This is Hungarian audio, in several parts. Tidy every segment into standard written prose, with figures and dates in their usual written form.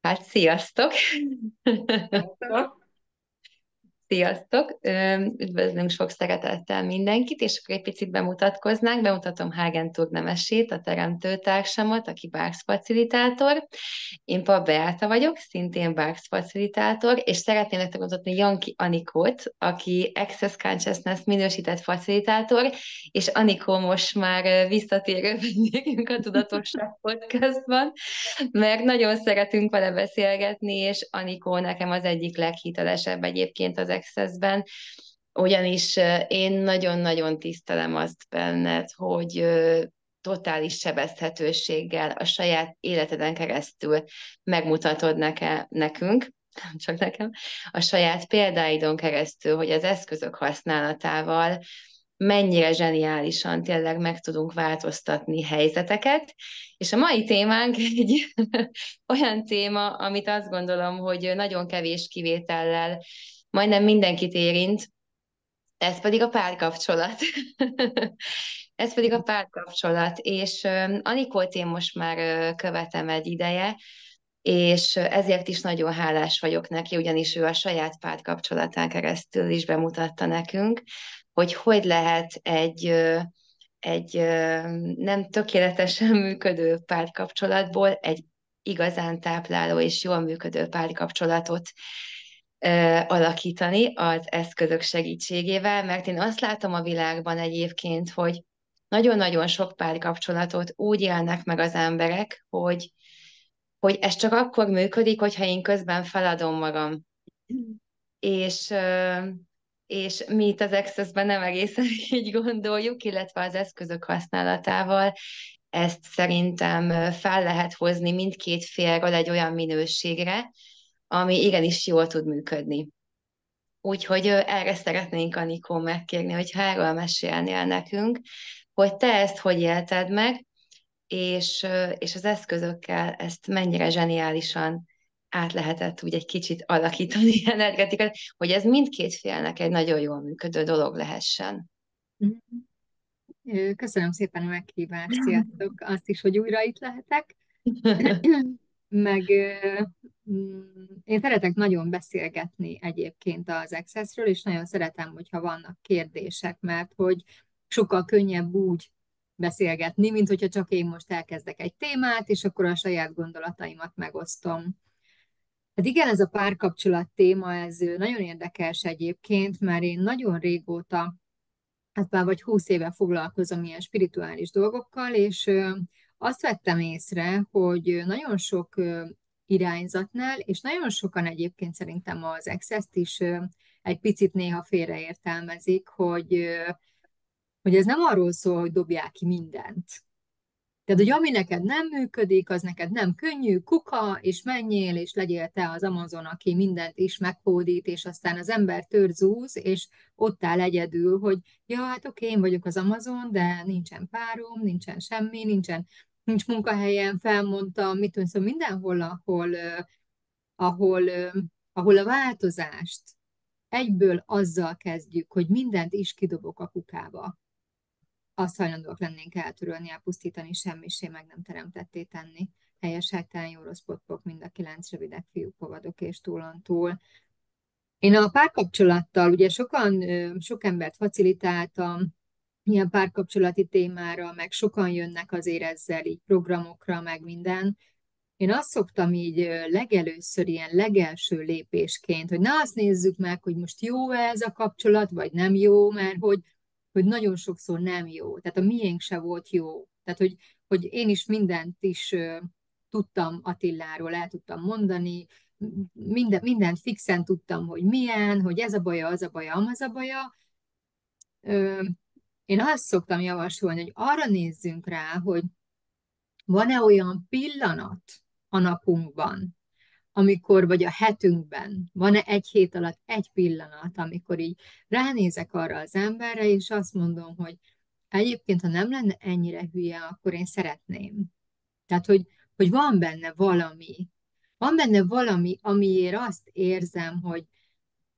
Hát sziasztok! Sziasztok! Sziasztok! Üdvözlünk sok szeretettel mindenkit, és akkor egy picit bemutatkoznánk. Bemutatom Hagenturg Nemesét, a teremtőtársamat, aki Barks facilitátor. Én Pap Beáta vagyok, szintén Barks facilitátor, és szeretném nektek mutatni Janki Anikót, aki Access Consciousness minősített facilitátor, és Anikó most már visszatérő vendégünk a Tudatosság Podcastban, mert nagyon szeretünk vele beszélgetni, és Anikó nekem az egyik leghitelesebb egyébként az Access-ben, ugyanis én nagyon-nagyon tisztelem azt benned, hogy totális sebezhetőséggel a saját életeden keresztül megmutatod nekünk, nem csak nekem, a saját példáidon keresztül, hogy az eszközök használatával mennyire zseniálisan tényleg meg tudunk változtatni helyzeteket, és a mai témánk egy olyan téma, amit azt gondolom, hogy nagyon kevés kivétellel majdnem mindenkit érint, ez pedig a párkapcsolat. Ez pedig a párkapcsolat, és Anikót én most már követem egy ideje, és ezért is nagyon hálás vagyok neki, ugyanis ő a saját párkapcsolatán keresztül is bemutatta nekünk, hogy hogy lehet egy nem tökéletesen működő párkapcsolatból egy igazán tápláló és jól működő párkapcsolatot alakítani az eszközök segítségével, mert én azt látom a világban egyébként, hogy nagyon-nagyon sok párkapcsolatot úgy élnek meg az emberek, hogy ez csak akkor működik, hogyha én közben feladom magam. És, és mi itt az Access-ben nem egészen így gondoljuk, illetve az eszközök használatával ezt szerintem fel lehet hozni mindkét félről egy olyan minőségre, ami igenis jól tud működni. Úgyhogy erre szeretnénk, Anikó, megkérni, hogy ha erről mesélnél nekünk, hogy te ezt hogy élted meg, és az eszközökkel ezt mennyire zseniálisan át lehetett úgy egy kicsit alakítani energetikát, hogy ez mindkét félnek egy nagyon jól működő dolog lehessen. Köszönöm szépen a meghívást, sziasztok! Azt is, hogy újra itt lehetek. Meg én szeretek nagyon beszélgetni egyébként az Accessről, és nagyon szeretem, hogyha vannak kérdések, mert hogy sokkal könnyebb úgy beszélgetni, mint hogyha csak én most elkezdek egy témát, és akkor a saját gondolataimat megosztom. Hát igen, ez a párkapcsolat téma, ez nagyon érdekes egyébként, mert én nagyon régóta, hát már vagy 20 éve foglalkozom ilyen spirituális dolgokkal, és azt vettem észre, hogy nagyon sok irányzatnál, és nagyon sokan egyébként szerintem az Access-t is egy picit néha félreértelmezik, hogy ez nem arról szól, hogy dobják ki mindent. Tehát, hogy ami neked nem működik, az neked nem könnyű, kuka, és menjél, és legyél te az Amazon, aki mindent is meghódít, és aztán az ember törzúz, és ott áll egyedül, hogy ja, hát oké, én vagyok az Amazon, de nincsen párom, nincsen semmi, nincs munkahelyem, felmondtam, mit tudom, szóval mindenhol, ahol, ahol a változást egyből azzal kezdjük, hogy mindent is kidobok a kukába, azt hajlandóak lennénk eltörölni, elpusztítani, semmisé meg nem teremtetté tenni. Helyes, helytelen, jó, rossz, potkok, mind a 9 rövidek, fiúk, povadok és túlontúl. Én a párkapcsolattal, ugye sok embert facilitáltam, ilyen párkapcsolati témára, meg sokan jönnek azért ezzel így programokra, meg minden. Én azt szoktam így legelőször ilyen legelső lépésként, hogy ne azt nézzük meg, hogy most jó ez a kapcsolat, vagy nem jó, mert hogy nagyon sokszor nem jó. Tehát a miénk se volt jó. Tehát, hogy én is mindent is tudtam Attiláról, el tudtam mondani, mindent fixen tudtam, hogy milyen, hogy ez a baja, az a baja, amaz a baja. Én azt szoktam javasolni, hogy arra nézzünk rá, hogy van-e olyan pillanat a napunkban, amikor, vagy a hetünkben, van-e egy hét alatt egy pillanat, amikor így ránézek arra az emberre, és azt mondom, hogy egyébként, ha nem lenne ennyire hülye, akkor én szeretném. Tehát, hogy van benne valami, amiért azt érzem, hogy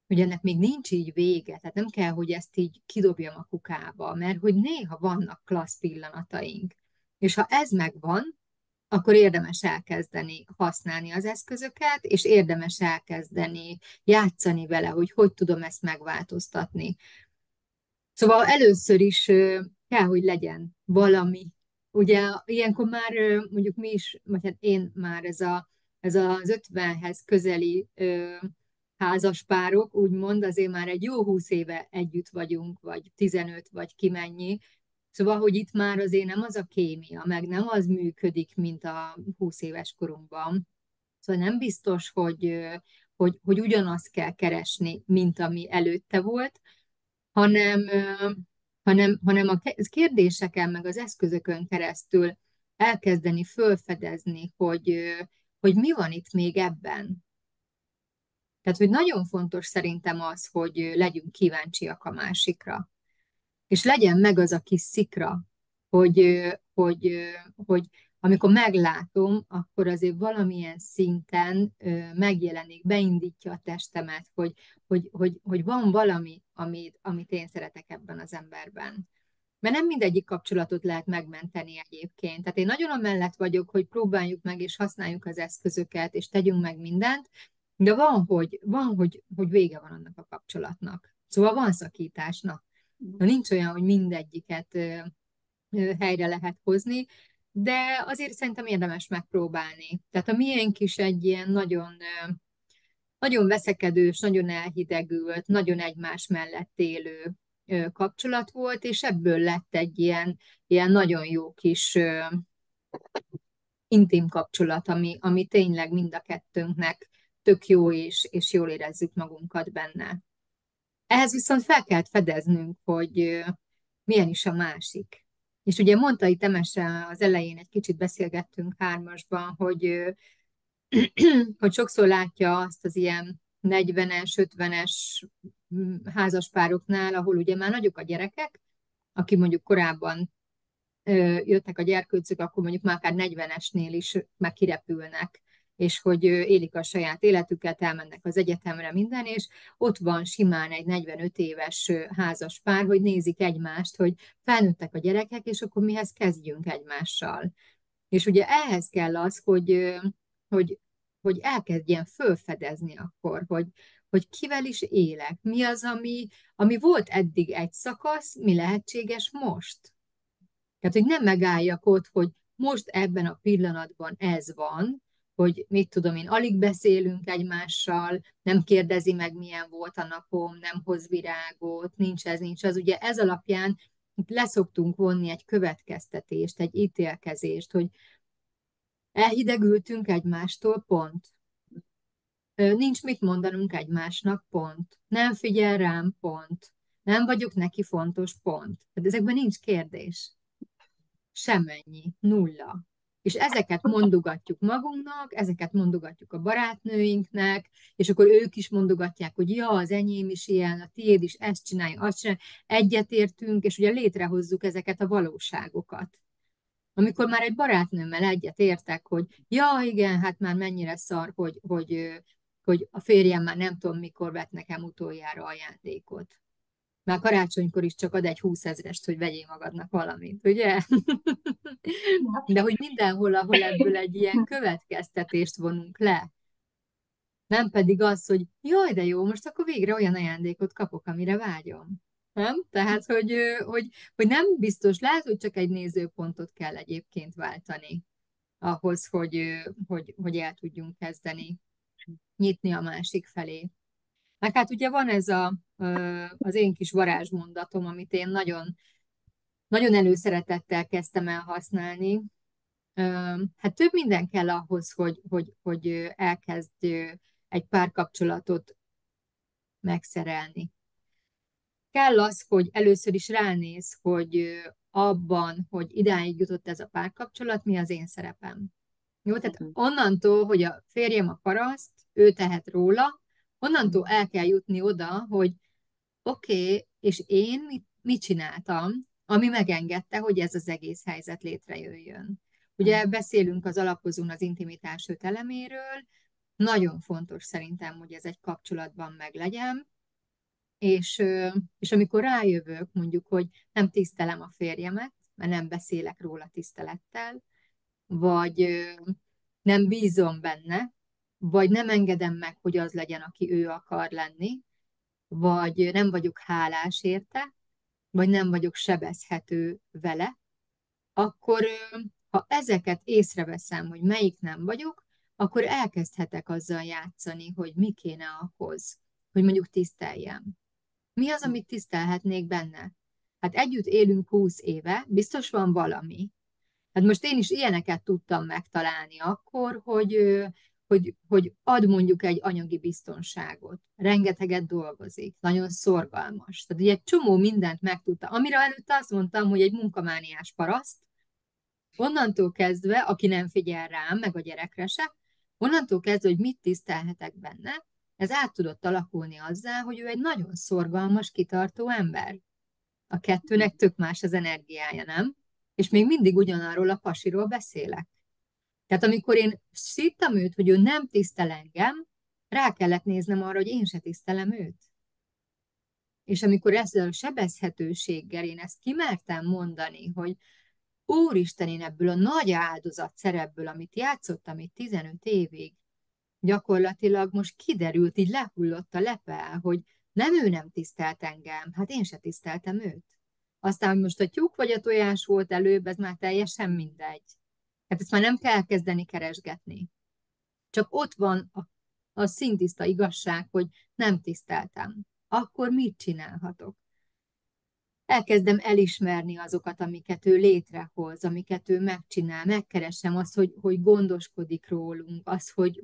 ennek még nincs így vége, tehát nem kell, hogy ezt így kidobjam a kukába, mert hogy néha vannak klassz pillanataink. És ha ez megvan, akkor érdemes elkezdeni használni az eszközöket, és érdemes elkezdeni játszani vele, hogy hogy tudom ezt megváltoztatni. Szóval először is kell, hogy legyen valami. Ugye ilyenkor már mondjuk mi is, vagy hát én már ez az 50-hez közeli házaspárok, úgymond, azért már egy jó 20 éve együtt vagyunk, vagy 15, vagy kimennyi. Szóval, hogy itt már azért nem az a kémia, meg nem az működik, mint a 20 éves korunkban. Szóval nem biztos, hogy ugyanazt kell keresni, mint ami előtte volt, hanem, hanem a kérdéseken, meg az eszközökön keresztül elkezdeni fölfedezni, hogy mi van itt még ebben. Tehát, hogy nagyon fontos szerintem az, hogy legyünk kíváncsiak a másikra. És legyen meg az a kis szikra, hogy, hogy amikor meglátom, akkor azért valamilyen szinten megjelenik, beindítja a testemet, hogy van valami, amit én szeretek ebben az emberben. Mert nem mindegyik kapcsolatot lehet megmenteni egyébként. Tehát én nagyon amellett vagyok, hogy próbáljuk meg és használjuk az eszközöket, és tegyünk meg mindent, de hogy vége van annak a kapcsolatnak. Szóval van szakításnak. Nincs olyan, hogy mindegyiket helyre lehet hozni, de azért szerintem érdemes megpróbálni. Tehát a miénk is egy ilyen nagyon, nagyon veszekedős, nagyon elhidegült, nagyon egymás mellett élő kapcsolat volt, és ebből lett egy ilyen nagyon jó kis intim kapcsolat, ami tényleg mind a kettőnknek tök jó, és jól érezzük magunkat benne. Ehhez viszont fel kellett fedeznünk, hogy milyen is a másik. És ugye mondta itt Emese az elején, egy kicsit beszélgettünk hármasban, hogy sokszor látja azt az ilyen 40-es, 50-es házaspároknál, ahol ugye már nagyok a gyerekek, aki mondjuk korábban jöttek a gyerkőcök, akkor mondjuk már akár 40-esnél is meg kirepülnek, és hogy élik a saját életüket, elmennek az egyetemre, minden, és ott van simán egy 45 éves házas pár, hogy nézik egymást, hogy felnőttek a gyerekek, és akkor mihez kezdjünk egymással. És ugye ehhez kell az, hogy, hogy elkezdjen fölfedezni akkor, hogy kivel is élek, mi az, ami volt eddig egy szakasz, mi lehetséges most. Tehát, hogy nem megálljak ott, hogy most ebben a pillanatban ez van, hogy mit tudom én, alig beszélünk egymással, nem kérdezi meg, milyen volt a napom, nem hoz virágot, nincs ez, nincs az. Ugye ez alapján leszoktunk vonni egy következtetést, egy ítélkezést, hogy elhidegültünk egymástól, pont. Nincs mit mondanunk egymásnak, pont. Nem figyel rám, pont. Nem vagyok neki fontos, pont. Tehát ezekben nincs kérdés. Semmennyi, nulla. És ezeket mondogatjuk magunknak, ezeket mondogatjuk a barátnőinknek, és akkor ők is mondogatják, hogy ja, az enyém is ilyen, a tiéd is ezt csinálja, azt csinálja. Egyetértünk, és ugye létrehozzuk ezeket a valóságokat. Amikor már egy barátnőmmel egyet értek, hogy ja, igen, hát már mennyire szar, hogy a férjem már nem tudom, mikor vett nekem utoljára ajándékot. Már karácsonykor is csak ad egy 20 000-est, hogy vegyél magadnak valamit, ugye? De hogy mindenhol, ahol ebből egy ilyen következtetést vonunk le, nem pedig az, hogy jaj, de jó, most akkor végre olyan ajándékot kapok, amire vágyom. Nem? Tehát, hogy nem biztos, lehet, hogy csak egy nézőpontot kell egyébként váltani ahhoz, hogy el tudjunk kezdeni nyitni a másik felé. Meg hát ugye van ez az én kis varázsmondatom, amit én nagyon, nagyon előszeretettel kezdtem el használni. Hát több minden kell ahhoz, hogy elkezd egy párkapcsolatot megszerelni. Kell az, hogy először is ránéz, hogy abban, hogy idáig jutott ez a párkapcsolat, mi az én szerepem. Jó, tehát onnantól, hogy a férjem a paraszt, ő tehet róla, onnantól el kell jutni oda, hogy oké, és én mit csináltam, ami megengedte, hogy ez az egész helyzet létrejöjjön. Ugye beszélünk az alapozón az intimitás 5 eleméről, nagyon fontos szerintem, hogy ez egy kapcsolatban meglegyen, és amikor rájövök, mondjuk, hogy nem tisztelem a férjemet, mert nem beszélek róla tisztelettel, vagy nem bízom benne, vagy nem engedem meg, hogy az legyen, aki ő akar lenni, vagy nem vagyok hálás érte, vagy nem vagyok sebezhető vele, akkor ha ezeket észreveszem, hogy melyik nem vagyok, akkor elkezdhetek azzal játszani, hogy mi kéne ahhoz, hogy mondjuk tiszteljem. Mi az, amit tisztelhetnék benne? Hát együtt élünk 20 éve, biztos van valami. Hát most én is ilyeneket tudtam megtalálni akkor, hogy ad mondjuk egy anyagi biztonságot. Rengeteget dolgozik, nagyon szorgalmas. Tehát ugye egy csomó mindent megtudta. Amire előtte azt mondtam, hogy egy munkamániás paraszt, onnantól kezdve, aki nem figyel rám, meg a gyerekre se, onnantól kezdve, hogy mit tisztelhetek benne, ez át tudott alakulni azzal, hogy ő egy nagyon szorgalmas, kitartó ember. A kettőnek tök más az energiája, nem? És még mindig ugyanarról a pasiról beszélek. Tehát amikor én szíttam őt, hogy ő nem tisztel engem, rá kellett néznem arra, hogy én se tisztelem őt. És amikor ezzel a sebezhetőséggel én ezt kimertem mondani, hogy Úristen, én ebből a nagy áldozat szerepből, amit játszottam itt 15 évig, gyakorlatilag most kiderült, így lehullott a lepel, hogy nem ő nem tisztelt engem, hát én se tiszteltem őt. Aztán, hogy most a tyúk vagy a tojás volt előbb, ez már teljesen mindegy. Hát ezt már nem kell kezdeni keresgetni. Csak ott van a szintiszta igazság, hogy nem tiszteltem. Akkor mit csinálhatok? Elkezdem elismerni azokat, amiket ő létrehoz, amiket ő megcsinál, megkeresem azt, hogy gondoskodik rólunk, az, hogy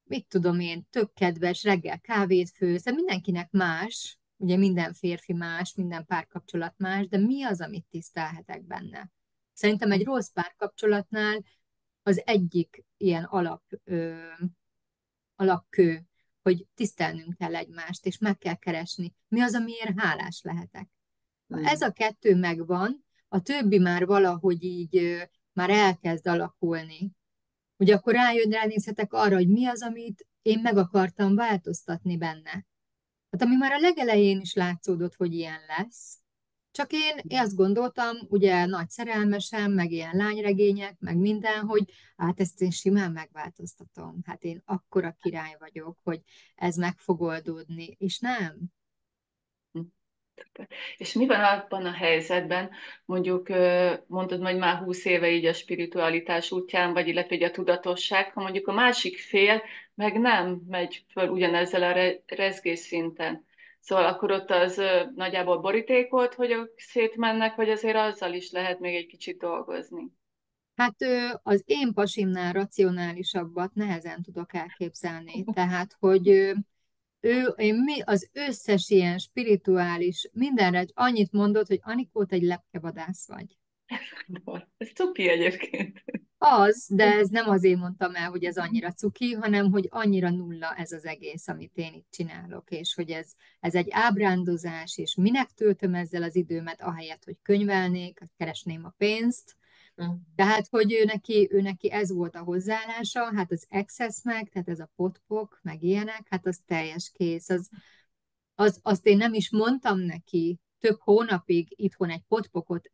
mit tudom én, tök kedves, reggel kávét főz, de mindenkinek más, ugye minden férfi más, minden párkapcsolat más, de mi az, amit tisztelhetek benne? Szerintem egy rossz párkapcsolatnál az egyik ilyen alapkő, hogy tisztelnünk kell egymást, és meg kell keresni, mi az, amiért hálás lehetek. Ha ez a kettő megvan, a többi már valahogy így már elkezd alakulni. Ugye akkor ránézhetek arra, hogy mi az, amit én meg akartam változtatni benne. Hát ami már a legelején is látszódott, hogy ilyen lesz, csak én azt gondoltam, ugye nagy szerelmesem, meg ilyen lányregények, meg minden, hogy hát ezt én simán megváltoztatom. Hát én akkora király vagyok, hogy ez meg fog oldódni, és nem. És mi van abban a helyzetben, mondjuk mondod, hogy már 20 éve így a spiritualitás útján, vagy illetve így a tudatosság, ha mondjuk a másik fél meg nem megy föl ugyanezzel a rezgésszinten. Szóval akkor ott az nagyjából borítékolt, hogy ők szétmennek, vagy azért azzal is lehet még egy kicsit dolgozni. Hát az én pasimnál racionálisabbat nehezen tudok elképzelni. Tehát, hogy az összes ilyen spirituális mindenre annyit mondott, hogy Anikó, te egy lepkevadász vagy. Ez cuki egyébként. Az, de ez nem azért mondtam el, hogy ez annyira cuki, hanem hogy annyira nulla ez az egész, amit én itt csinálok, és hogy ez egy ábrándozás, és minek töltöm ezzel az időmet, ahelyett, hogy könyvelnék, keresném a pénzt. Tehát, hogy ő neki ez volt a hozzáállása, hát az Access meg, tehát ez a potpok, meg ilyenek, hát az teljes kész. Azt én nem is mondtam neki, több hónapig itthon egy potpokot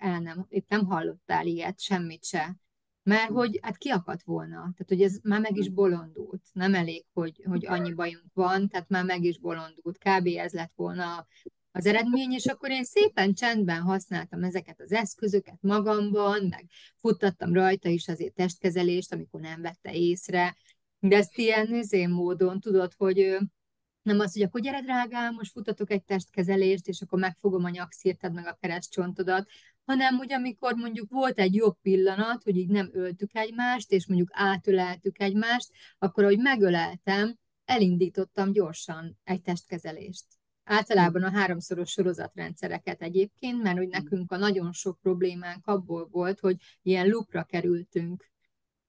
itt nem hallottál ilyet, semmit se. Mert hogy hát kiakadt volna. Tehát, hogy ez már meg is bolondult. Nem elég, hogy annyi bajunk van, tehát már meg is bolondult. Kb. Ez lett volna az eredmény, és akkor én szépen csendben használtam ezeket az eszközöket magamban, meg futtattam rajta is azért testkezelést, amikor nem vette észre. De ezt ilyen módon tudod, hogy nem az, hogy akkor gyere drágám, most futatok egy testkezelést, és akkor megfogom a nyakszírtad meg a keresztcsontodat, hanem úgy, amikor mondjuk volt egy jobb pillanat, hogy így nem öltük egymást, és mondjuk átöleltük egymást, akkor ahogy megöleltem, elindítottam gyorsan egy testkezelést. Általában a háromszoros sorozatrendszereket egyébként, mert hogy nekünk a nagyon sok problémánk abból volt, hogy ilyen lupra kerültünk,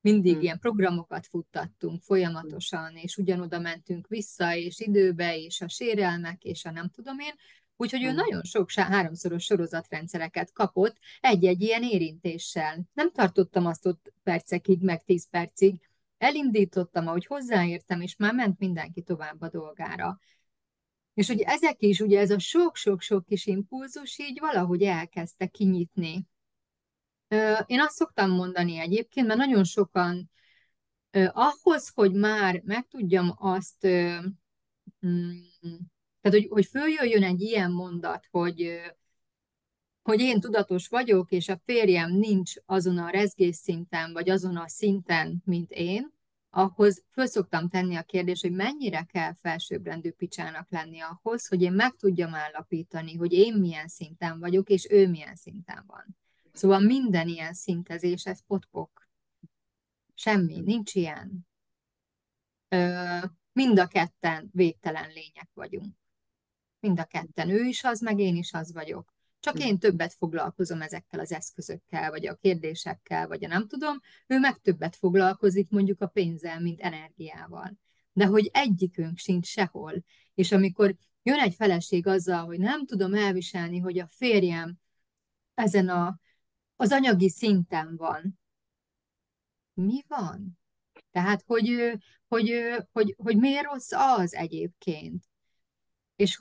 mindig ilyen programokat futtattunk folyamatosan, és ugyanoda mentünk vissza, és időbe, és a sérelmek, és a nem tudom én. Úgyhogy ő nagyon sok háromszoros sorozatrendszereket kapott egy-egy ilyen érintéssel. Nem tartottam azt ott percekig, meg 10 percig. Elindítottam, ahogy hozzáértem, és már ment mindenki tovább a dolgára. És hogy ezek is, ugye ez a sok-sok-sok kis impulzus így valahogy elkezdte kinyitni Én azt szoktam mondani egyébként, mert nagyon sokan ahhoz, hogy már meg tudjam azt, mm, tehát hogy följöjjön egy ilyen mondat, hogy én tudatos vagyok, és a férjem nincs azon a rezgésszinten, vagy azon a szinten, mint én, ahhoz föl szoktam tenni a kérdést, hogy mennyire kell felsőbbrendű picsának lenni ahhoz, hogy én meg tudjam állapítani, hogy én milyen szinten vagyok, és ő milyen szinten van. Szóval minden ilyen szintezés, ez potkok. Semmi, nincs ilyen. Mind a ketten végtelen lények vagyunk. Mind a ketten. Ő is az, meg én is az vagyok. Csak én többet foglalkozom ezekkel az eszközökkel, vagy a kérdésekkel, vagy a nem tudom, ő meg többet foglalkozik mondjuk a pénzzel, mint energiával. De hogy egyikünk sincs sehol. És amikor jön egy feleség azzal, hogy nem tudom elviselni, hogy a férjem ezen az anyagi szinten van. Mi van? Tehát, hogy miért rossz az egyébként? És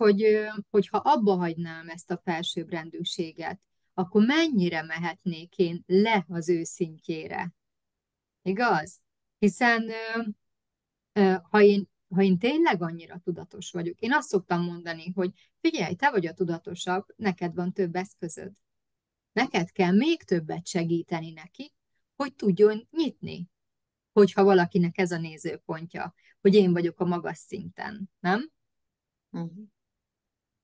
hogyha abba hagynám ezt a felsőbbrendűséget, akkor mennyire mehetnék én le az ő szintjére? Igaz? Hiszen ha én tényleg annyira tudatos vagyok, én azt szoktam mondani, hogy figyelj, te vagy a tudatosabb, neked van több eszközöd. Neked kell még többet segíteni neki, hogy tudjon nyitni, hogyha valakinek ez a nézőpontja, hogy én vagyok a magas szinten, nem? Uh-huh.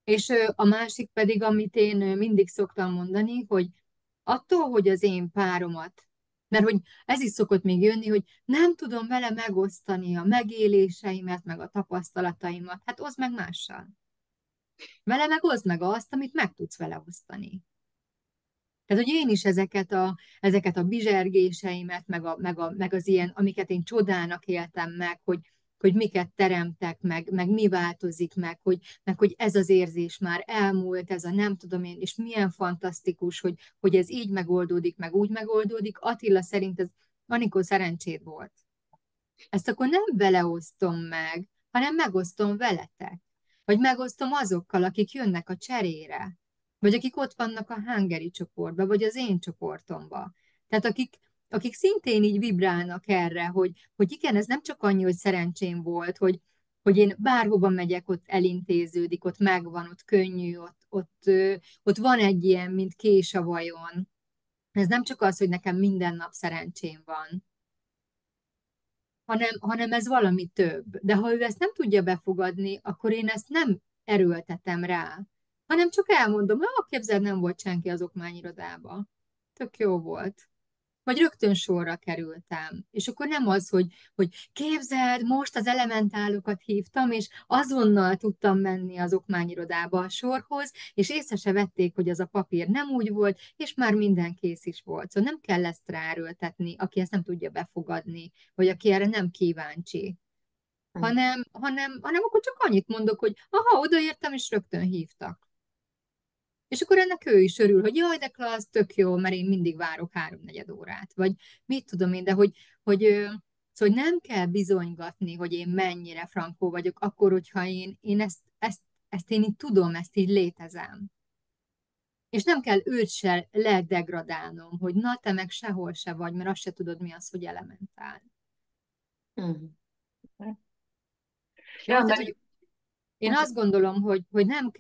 És a másik pedig, amit én mindig szoktam mondani, hogy attól, hogy az én páromat, mert hogy ez is szokott még jönni, hogy nem tudom vele megosztani a megéléseimet, meg a tapasztalataimat, hát oszd meg mással. Vele meg oszd meg azt, amit meg tudsz vele osztani. Tehát, hogy én is ezeket a bizsergéseimet, meg az ilyen, amiket én csodának éltem meg, hogy miket teremtek meg mi változik meg hogy ez az érzés már elmúlt, ez a nem tudom én, és milyen fantasztikus, hogy ez így megoldódik, meg úgy megoldódik. Attila szerint ez, Anikó, szerencséd volt. Ezt akkor nem vele osztom meg, hanem megosztom veletek. Vagy megosztom azokkal, akik jönnek a cserére. Vagy akik ott vannak a hungary csoportban, vagy az én csoportomban. Tehát akik szintén így vibrálnak erre, hogy igen, ez nem csak annyi, hogy szerencsém volt, hogy én bárhova megyek, ott elintéződik, ott megvan, ott könnyű, ott van egy ilyen, mint kés a vajon. Ez nem csak az, hogy nekem minden nap szerencsém van, hanem ez valami több. De ha ő ezt nem tudja befogadni, akkor én ezt nem erőltetem rá, hanem csak elmondom, képzeld, nem volt senki az okmányirodába. Tök jó volt. Vagy rögtön sorra kerültem. És akkor nem az, hogy képzeld, most az elementálokat hívtam, és azonnal tudtam menni az okmányirodába a sorhoz, és észre se vették, hogy az a papír nem úgy volt, és már minden kész is volt. Szóval nem kell ezt ráerőltetni, aki ezt nem tudja befogadni, vagy aki erre nem kíváncsi. Hanem akkor csak annyit mondok, hogy aha, odaértem, és rögtön hívtak. És akkor ennek ő is örül, hogy jaj, de klassz, tök jó, mert én mindig várok 3-4 órát. Vagy mit tudom én, de szóval nem kell bizonygatni, hogy én mennyire frankó vagyok, akkor, hogyha én ezt én így tudom, ezt így létezem. És nem kell őt se ledegradálnom, hogy na, te meg sehol se vagy, mert azt se tudod, mi az, hogy elementál. Uh-huh. Ja, tehát, hogy én azt gondolom, hogy nem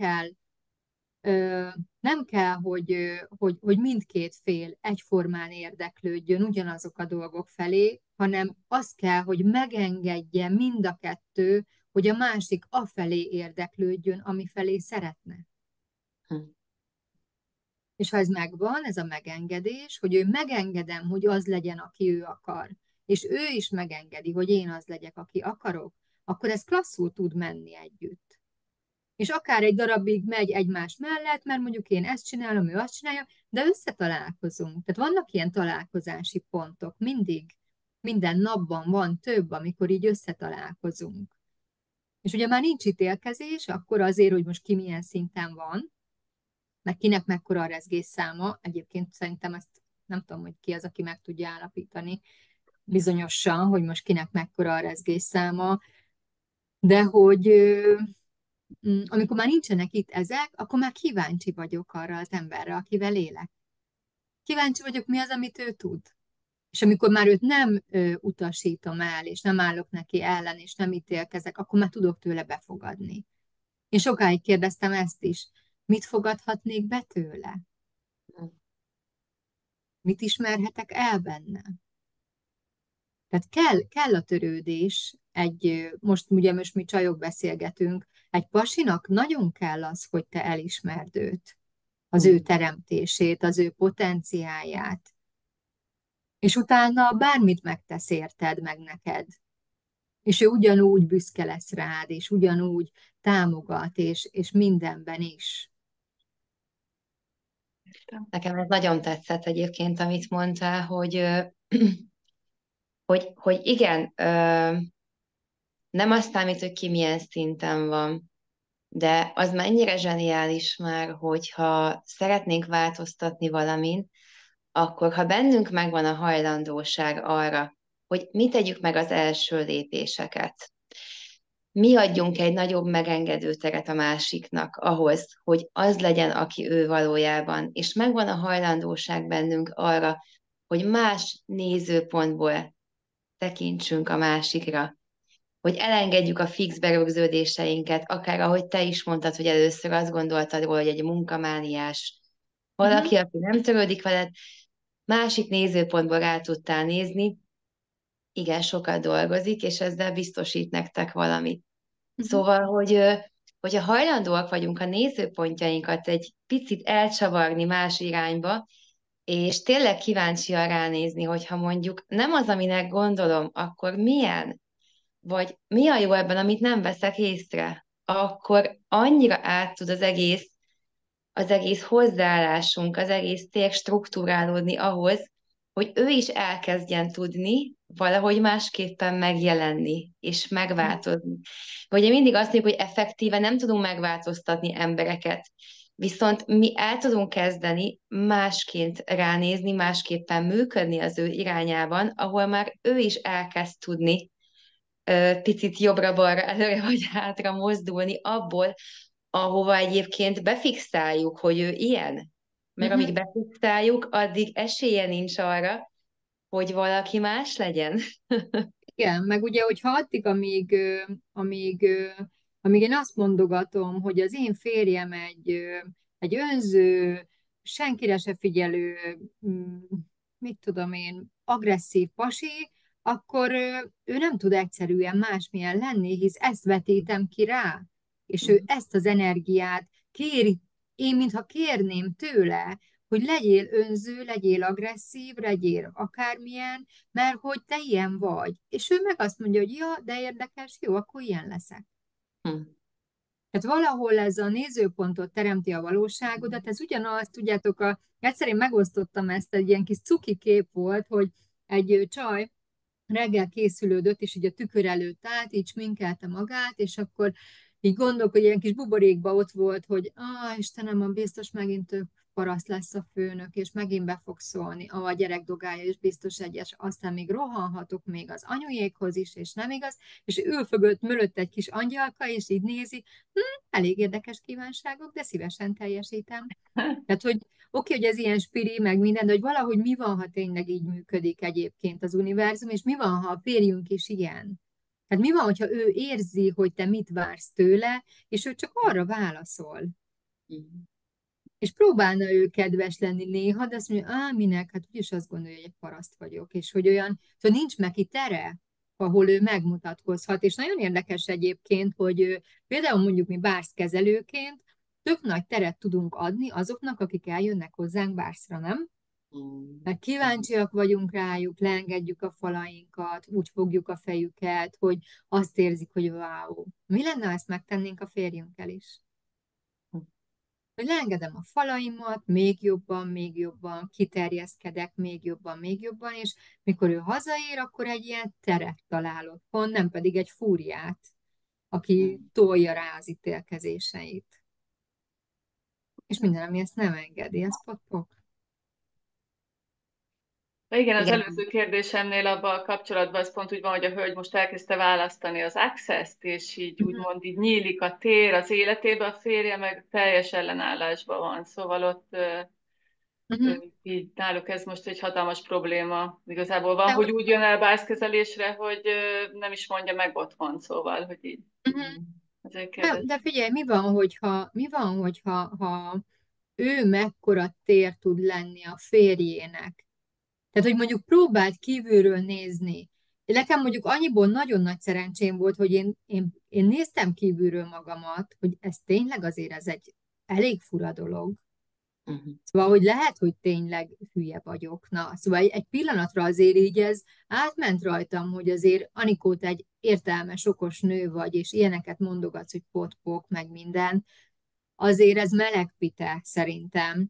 kell, hogy mindkét fél egyformán érdeklődjön ugyanazok a dolgok felé, hanem az kell, hogy megengedje mind a kettő, hogy a másik afelé érdeklődjön, ami felé szeretne. És ha ez megvan, ez a megengedés, hogy ő megengedem, hogy az legyen, aki ő akar, és ő is megengedi, hogy én az legyek, aki akarok, akkor ez klasszul tud menni együtt. És akár egy darabig megy egymás mellett, mert mondjuk én ezt csinálom, ő azt csinálja, de összetalálkozunk. Tehát vannak ilyen találkozási pontok, mindig, minden napban van több, amikor így összetalálkozunk. És ugye már nincs ítélkezés, akkor azért, hogy most ki milyen szinten van, meg kinek mekkora a rezgésszáma, egyébként szerintem ezt nem tudom, hogy ki az, aki meg tudja állapítani bizonyosan, hogy most kinek mekkora a rezgésszáma, de hogy amikor már nincsenek itt ezek, akkor már kíváncsi vagyok arra az emberre, akivel élek. Kíváncsi vagyok, mi az, amit ő tud. És amikor már őt nem utasítom el, és nem állok neki ellen, és nem ítélkezek, akkor már tudok tőle befogadni. Én sokáig kérdeztem ezt is. Mit fogadhatnék be tőle? Mit ismerhetek el benne? Tehát kell a törődés, most mi csajok beszélgetünk, egy pasinak nagyon kell az, hogy te elismerd őt, az ő teremtését, az ő potenciáját, és utána bármit megtesz érted meg neked. És ő ugyanúgy büszke lesz rád, és ugyanúgy támogat, és mindenben is. Nekem ez nagyon tetszett egyébként, amit mondtál, hogy igen, nem azt számít, hogy ki milyen szinten van, de az mennyire zseniális már, hogyha szeretnénk változtatni valamin, akkor ha bennünk megvan a hajlandóság arra, hogy mi tegyük meg az első lépéseket, mi adjunk egy nagyobb megengedő teret a másiknak ahhoz, hogy az legyen, aki ő valójában, és megvan a hajlandóság bennünk arra, hogy más nézőpontból tekintsünk a másikra, hogy elengedjük a fix berögződéseinket, akár ahogy te is mondtad, hogy először azt gondoltad róla, hogy egy munkamániás valaki, aki nem törődik veled, másik nézőpontból rá tudtál nézni, igen, sokat dolgozik, és ezzel biztosít nektek valamit. Szóval, hogyha hajlandóak vagyunk a nézőpontjainkat egy picit elcsavarni más irányba, és tényleg kíváncsian ránézni, hogyha mondjuk nem az, aminek gondolom, akkor milyen? Vagy mi a jó ebben, amit nem veszek észre? Akkor annyira át tud az egész hozzáállásunk, az egész tényleg struktúrálódni ahhoz, hogy ő is elkezdjen tudni valahogy másképpen megjelenni és megváltozni. Vagy mindig azt mondjuk, hogy effektíve nem tudunk megváltoztatni embereket, viszont mi el tudunk kezdeni másként ránézni, másképpen működni az ő irányában, ahol már ő is elkezd tudni picit jobbra-balra, előre vagy hátra mozdulni abból, ahova egyébként befixáljuk, hogy ő ilyen. Mert amíg befixáljuk, addig esélye nincs arra, hogy valaki más legyen. Igen, meg ugye, hogyha addig, amíg, amíg én azt mondogatom, hogy az én férjem egy önző, senkire se figyelő, mit tudom én, agresszív pasi, akkor ő nem tud egyszerűen másmilyen lenni, hisz ezt vetítem ki rá, és ő ezt az energiát kéri, én mintha kérném tőle, hogy legyél önző, legyél agresszív, legyél akármilyen, mert hogy te ilyen vagy. És ő meg azt mondja, hogy ja, de érdekes, jó, akkor ilyen leszek. Hm. Tehát valahol ez a nézőpontot teremti a valóságodat, ez ugyanaz, tudjátok, egyszer én megosztottam ezt, egy ilyen kis cuki kép volt, hogy egy csaj reggel készülődött, és így a tükör előtt állt, így sminkelte magát, és akkor így hogy ilyen kis buborékba ott volt, hogy Istenem, a biztos megint több paraszt lesz a főnök, és megint be fog szólni, a gyerek dogája is biztos egyes, aztán még rohanhatok még az anyujékhoz is, és nem igaz, és ülfögött mölött egy kis angyalka, és így nézi, elég érdekes kívánságok, de szívesen teljesítem. Tehát, hogy oké, hogy ez ilyen spiri, meg minden, de hogy valahogy mi van, ha tényleg így működik egyébként az univerzum, és mi van, ha a férjünk is ilyen? Tehát mi van, hogyha ő érzi, hogy te mit vársz tőle, és ő csak arra válaszol. És próbálna ő kedves lenni néha, de azt mondja, minek, hát úgyis azt gondolja, hogy egy paraszt vagyok, és hogy olyan, szóval nincs neki tere, ahol ő megmutatkozhat. És nagyon érdekes egyébként, hogy például mondjuk mi bárszkezelőként tök nagy teret tudunk adni azoknak, akik eljönnek hozzánk bárszra, nem? Mert kíváncsiak vagyunk rájuk, leengedjük a falainkat, úgy fogjuk a fejüket, hogy azt érzik, hogy wow, mi lenne, ha ezt megtennénk a férjünkkel is? Hogy leengedem a falaimat, még jobban, kiterjeszkedek, még jobban, és mikor ő hazaér, akkor egy ilyen teret talál otthon, nem pedig egy fúriát, aki tolja rá az ítélkezéseit. És minden, ami ezt nem engedi, ez pot-pot. Igen, az Igen. előző kérdésemnél abban a kapcsolatban az pont úgy van, hogy a hölgy most elkezdte választani az access-t, és így úgymond így nyílik a tér az életébe, a férje meg teljes ellenállásban van. Szóval ott így náluk ez most egy hatalmas probléma. Igazából van, De, hogy úgy jön el bászkezelésre, hogy nem is mondja meg otthon, szóval, hogy így uh-huh. ezért kérdez. De figyelj, ha ő mekkora tér tud lenni a férjének. Tehát, hogy mondjuk próbált kívülről nézni. Nekem mondjuk annyiból nagyon nagy szerencsém volt, hogy én néztem kívülről magamat, hogy ez tényleg azért ez egy elég fura dolog. Szóval, hogy lehet, hogy tényleg hülye vagyok. Na, szóval egy pillanatra azért így ez átment rajtam, hogy azért Anikó, te egy értelmes, okos nő vagy, és ilyeneket mondogatsz, hogy pot-pok, meg minden. Azért ez melegpite szerintem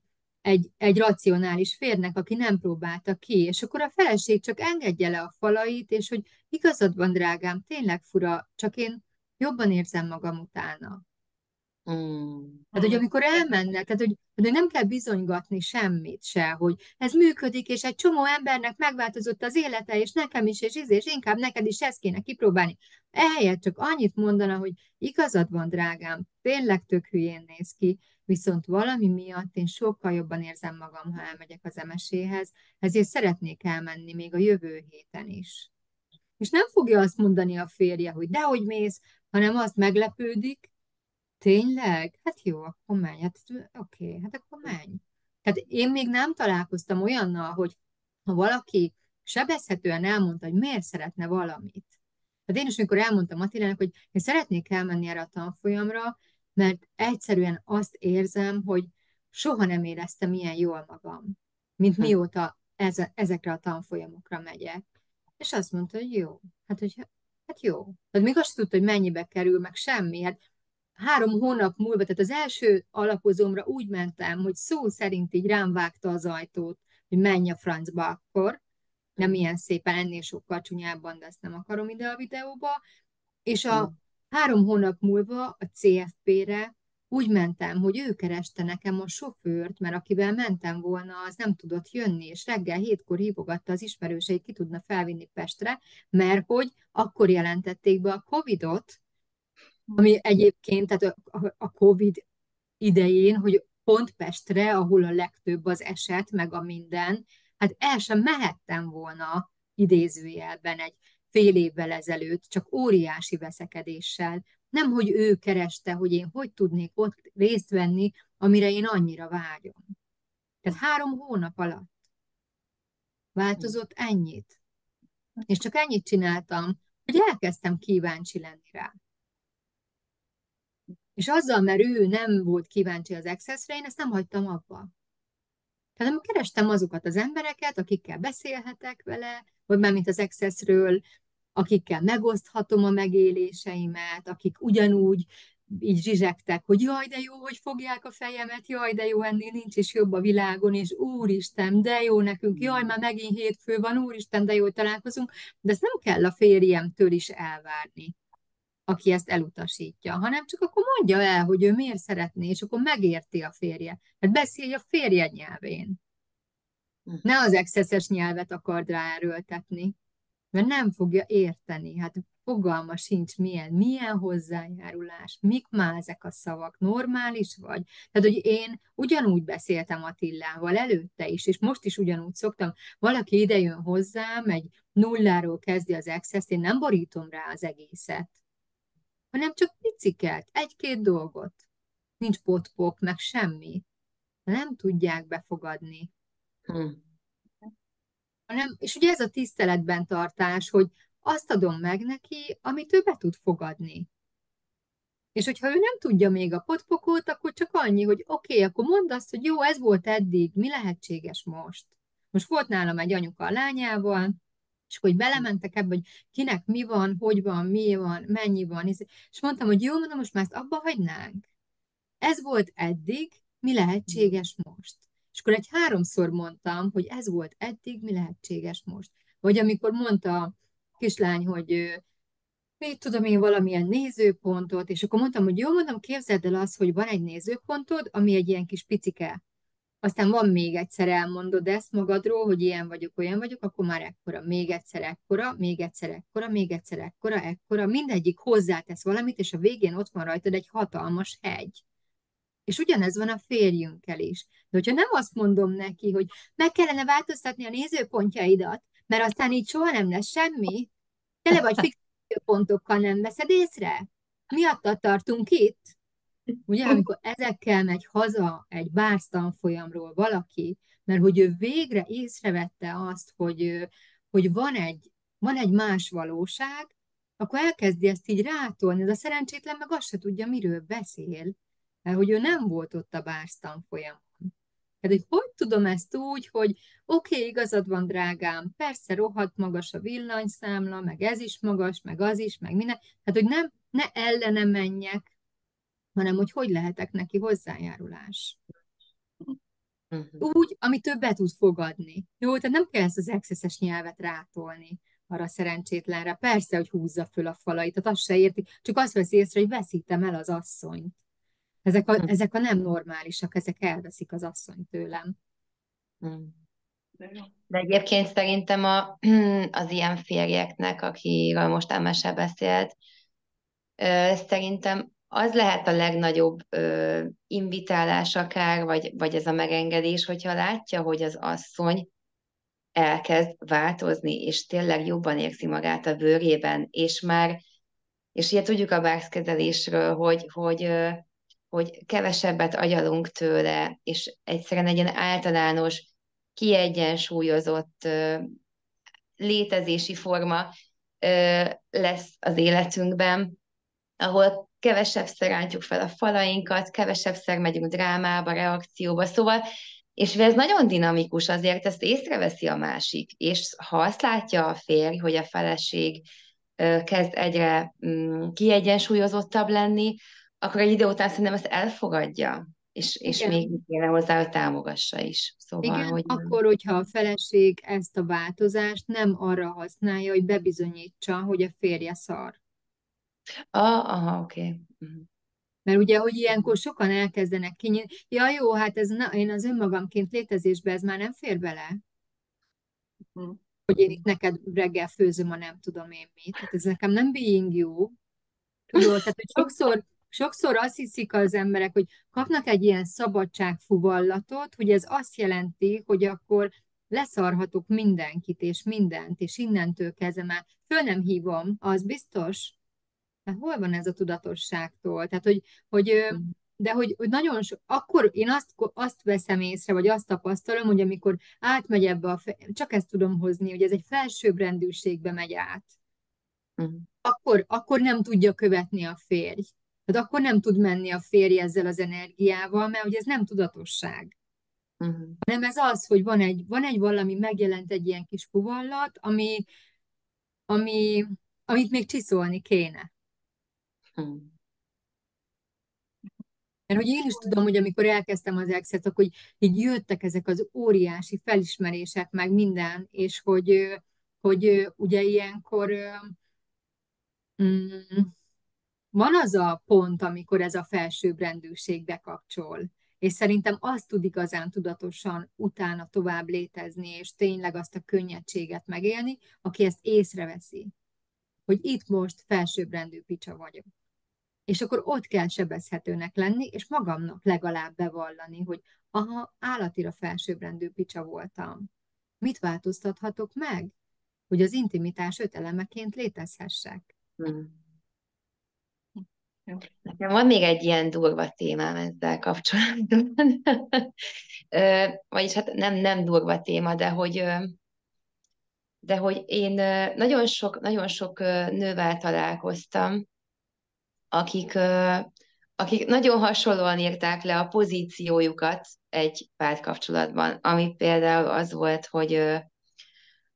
egy racionális férnek, aki nem próbálta ki, és akkor a feleség csak engedje le a falait, és hogy igazad van, drágám, tényleg fura, csak én jobban érzem magam utána. Tehát, hogy amikor elmennek, hogy nem kell bizonygatni semmit se, hogy ez működik, és egy csomó embernek megváltozott az élete, és nekem is, és inkább neked is ezt kéne kipróbálni. Ehelyett csak annyit mondana, hogy igazad van, drágám, tényleg tök hülyén néz ki, viszont valami miatt én sokkal jobban érzem magam, ha elmegyek az emeséhez, ezért szeretnék elmenni még a jövő héten is. És nem fogja azt mondani a férje, hogy dehogy mész, hanem azt meglepődik, tényleg? Hát jó, akkor menj. Hát oké, hát akkor menj. Tehát én még nem találkoztam olyannal, hogy ha valaki sebezhetően elmondta, hogy miért szeretne valamit. Tehát én is, amikor elmondtam Attilának, hogy én szeretnék elmenni erre a tanfolyamra, mert egyszerűen azt érzem, hogy soha nem éreztem ilyen jól magam, mint mióta ezekre a tanfolyamokra megyek. És azt mondta, hogy jó. Hát jó. Tehát még azt tudta, hogy mennyibe kerül, meg semmi. Hát 3 hónap múlva, tehát az első alapozómra úgy mentem, hogy szó szerint így rám vágta az ajtót, hogy menj a francba akkor. Nem ilyen szépen, ennél sokkal csúnyábban, de ezt nem akarom ide a videóba. És a 3 hónap múlva a CFP-re úgy mentem, hogy ő kereste nekem a sofőrt, mert akivel mentem volna, az nem tudott jönni, és reggel 7-kor hívogatta az ismerőseit, ki tudna felvinni Pestre, mert hogy akkor jelentették be a Covidot, ami egyébként, tehát a Covid idején, hogy pont Pestre, ahol a legtöbb az eset, meg a minden, hát el sem mehettem volna idézőjelben egy fél évvel ezelőtt, csak óriási veszekedéssel. Nem, hogy ő kereste, hogy én hogy tudnék ott részt venni, amire én annyira vágyom. Tehát 3 hónap alatt változott ennyit. És csak ennyit csináltam, hogy elkezdtem kíváncsi lenni rá. És azzal, mert ő nem volt kíváncsi az Access-re, én ezt nem hagytam abba. Tehát nem kerestem azokat az embereket, akikkel beszélhetek vele, vagy már mint az Access-ről, akikkel megoszthatom a megéléseimet, akik ugyanúgy így zsizsegtek, hogy jaj, de jó, hogy fogják a fejemet, jaj, de jó, ennél nincs is jobb a világon, és úristen, de jó nekünk, jaj, már megint hétfő van, úristen, de jó, hogy találkozunk, de ezt nem kell a férjemtől is elvárni, aki ezt elutasítja, hanem csak akkor mondja el, hogy ő miért szeretné, és akkor megérti a férje. Hát beszélj a férjed nyelvén. Ne az excesses nyelvet akard ráerőltetni, mert nem fogja érteni. Hát fogalma sincs milyen hozzájárulás, mik már ezek a szavak, normális vagy? Tehát, hogy én ugyanúgy beszéltem Attilával előtte is, és most is ugyanúgy szoktam, valaki idejön hozzám, egy nulláról kezdi az access, én nem borítom rá az egészet, hanem csak picikelt, egy-két dolgot. Nincs potpok, meg semmi. Nem tudják befogadni. És ugye ez a tiszteletben tartás, hogy azt adom meg neki, amit ő be tud fogadni. És hogyha ő nem tudja még a potpokót, akkor csak annyi, hogy oké, akkor mondd azt, hogy jó, ez volt eddig, mi lehetséges most? Most volt nálam egy anyuka a lányával, és akkor hogy belementek ebbe, hogy kinek mi van, mi van, mennyi van, és mondtam, hogy jó, mondom, most már ezt abba hagynánk. Ez volt eddig, mi lehetséges most? És akkor egy 3-szor mondtam, hogy ez volt eddig, mi lehetséges most. Vagy amikor mondta a kislány, hogy mit tudom én, valamilyen nézőpontot, és akkor mondtam, hogy jó, mondom, képzeld el azt, hogy van egy nézőpontod, ami egy ilyen kis picike. Aztán van még egyszer elmondod ezt magadról, hogy ilyen vagyok, olyan vagyok, akkor már ekkora, még egyszer ekkora, még egyszer ekkora, még egyszer ekkora, ekkora, mindegyik hozzátesz valamit, és a végén ott van rajtad egy hatalmas hegy. És ugyanez van a férjünkkel is. De hogyha nem azt mondom neki, hogy meg kellene változtatni a nézőpontjaidat, mert aztán így soha nem lesz semmi, tele vagy fix nézőpontokkal, nem veszed észre? Miattad tartunk itt? Ugye, amikor ezekkel megy haza egy bárs tanfolyamról valaki, mert hogy ő végre észrevette azt, hogy van egy más valóság, akkor elkezdi ezt így rátolni, de a szerencsétlen meg azt se tudja, miről beszél, mert hogy ő nem volt ott a bárs tanfolyamon. Tehát, hogy tudom ezt úgy, hogy oké, igazad van, drágám, persze rohadt magas a villanyszámla, meg ez is magas, meg az is, meg minden. Tehát, hogy ne ellene menjek, hanem hogy lehetek neki hozzájárulás. Úgy, ami többet tud fogadni. Jó, tehát nem kell ezt az excesses nyelvet rátolni arra a szerencsétlenre. Persze, hogy húzza föl a falait, tehát azt se érti, csak azt veszi észre, hogy veszítem el az asszonyt. Ezek a nem normálisak, ezek elveszik az asszonyt tőlem. De egyébként szerintem az ilyen férjeknek, akiről most Emese beszélt, szerintem az lehet a legnagyobb invitálás akár, vagy ez a megengedés, hogyha látja, hogy az asszony elkezd változni, és tényleg jobban érzi magát a bőrében, és ugye tudjuk a báxkezelésről, hogy kevesebbet agyalunk tőle, és egyszerűen egy ilyen általános, kiegyensúlyozott létezési forma lesz az életünkben, ahol kevesebbszer rántjuk fel a falainkat, kevesebbszer megyünk drámába, reakcióba, szóval, és ez nagyon dinamikus, azért ezt észreveszi a másik, és ha azt látja a férj, hogy a feleség kezd egyre kiegyensúlyozottabb lenni, akkor egy idő után szerintem ezt elfogadja, és Igen. még kéne hozzá, hogy támogassa is. Szóval, Igen, hogy akkor, hogyha a feleség ezt a változást nem arra használja, hogy bebizonyítsa, hogy a férje szar. aha, oké. Mhm. Mert ugye, hogy ilyenkor sokan elkezdenek kinyílni, ja jó, hát én az önmagamként létezésbe ez már nem fér bele, hogy én itt neked reggel főzöm a nem tudom én mit. Tehát ez nekem nem being you, tudod? Tehát, hogy sokszor azt hiszik az emberek, hogy kapnak egy ilyen szabadságfuvallatot, hogy ez azt jelenti, hogy akkor leszarhatok mindenkit és mindent, és innentől kezdve már föl nem hívom, az biztos. Hát hol van ez a tudatosságtól? Tehát, de hogy nagyon akkor én azt veszem észre, vagy azt tapasztalom, hogy amikor átmegy ebbe csak ezt tudom hozni, hogy ez egy felsőbbrendűségbe megy át, Mhm. akkor nem tudja követni a férj. Tehát akkor nem tud menni a férj ezzel az energiával, mert hogy ez nem tudatosság. Mhm. Hanem ez az, hogy van egy valami, megjelent egy ilyen kis fuvallat, ami, amit még csiszolni kéne. Mhm. Mert hogy én is tudom, hogy amikor elkezdtem az Excel-t, akkor így jöttek ezek az óriási felismerések, meg minden, és hogy ugye ilyenkor mm, van az a pont, amikor ez a felsőbbrendűség bekapcsol, és szerintem azt tud igazán tudatosan utána tovább létezni, és tényleg azt a könnyedséget megélni, aki ezt észreveszi, hogy itt most felsőbbrendű picsa vagyok. És akkor ott kell sebezhetőnek lenni, és magamnak legalább bevallani, hogy aha, állatira felsőbbrendű picsa voltam. Mit változtathatok meg, hogy az intimitás 5 elemeként létezhessek? Mhm. Nekem van még egy ilyen durva témám ezzel kapcsolatban. Vagyis hát nem durva téma, de hogy én nagyon sok nővel találkoztam, akik nagyon hasonlóan írták le a pozíciójukat egy párkapcsolatban, ami például az volt,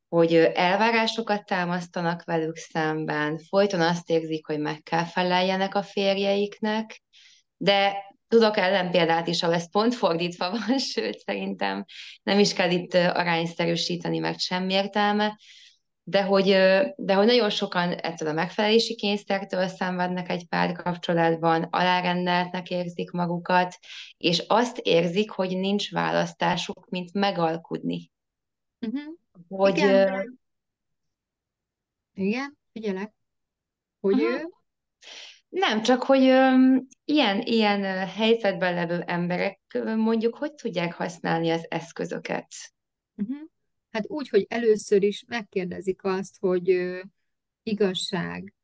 hogy elvárásokat támasztanak velük szemben, folyton azt érzik, hogy meg kell feleljenek a férjeiknek, de tudok ellenpéldát is, ahol ez pont fordítva van, sőt, szerintem nem is kell itt arányszerűsíteni, meg semmi értelme, de hogy nagyon sokan ettől a megfelelési kényszertől szenvednek egy párkapcsolatban, alárendeltnek érzik magukat, és azt érzik, hogy nincs választásuk, mint megalkudni. Uh-huh. Hogy, Igen, igen, figyelek, hogy aha, ő. Nem, csak hogy ilyen helyzetben levő emberek mondjuk hogy tudják használni az eszközöket. Uh-huh. Hát úgy, hogy először is megkérdezik azt, hogy igazság,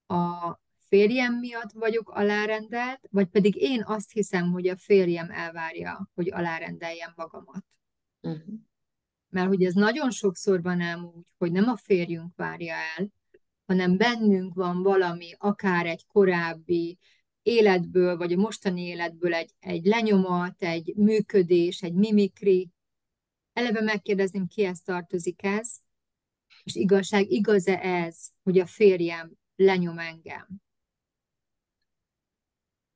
a férjem miatt vagyok alárendelt, vagy pedig én azt hiszem, hogy a férjem elvárja, hogy alárendeljem magamat. Uh-huh. Mert hogy ez nagyon sokszor van ám úgy, hogy nem a férjünk várja el, hanem bennünk van valami, akár egy korábbi életből, vagy a mostani életből egy lenyomat, egy működés, egy mimikri. Eleve megkérdezném, kihez tartozik ez, és igazság, igaz-e ez, hogy a férjem lenyom engem?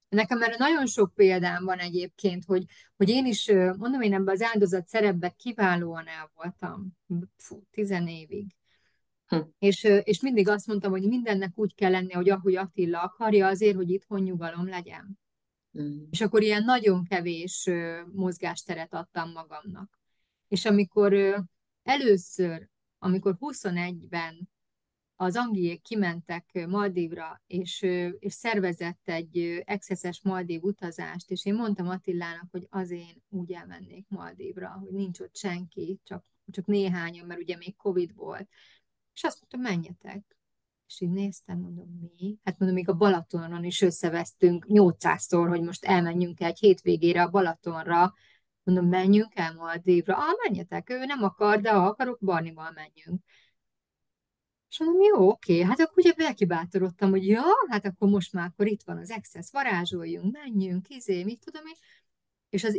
Nekem erre nagyon sok példám van egyébként, hogy én is, mondom, én ebben az áldozat szerepben kiválóan el voltam, 10 évig. Hm. És mindig azt mondtam, hogy mindennek úgy kell lennie, hogy ahogy Attila akarja, azért, hogy itthon nyugalom legyen. És akkor ilyen nagyon kevés mozgásteret adtam magamnak. És amikor először, amikor 21-ben az Angliék kimentek Maldívra, és szervezett egy excesses Maldív utazást, és én mondtam Attilának, hogy az én úgy elmennék Maldívra, hogy nincs ott senki, csak néhányan, mert ugye még Covid volt. És azt mondta, menjetek. És így néztem, mondom, mi? Hát mondom, még a Balatonon is összevesztünk 800-szor, hogy most elmenjünk egy hétvégére a Balatonra. Mondom, menjünk el Maldívra. Menjetek, ő nem akar, de ha akarok, Barnival menjünk. És mondom, jó, oké, hát akkor ugye belkibátorodtam, hogy ja, hát akkor most már akkor itt van az Access, varázsoljunk, menjünk, mit tudom én. És az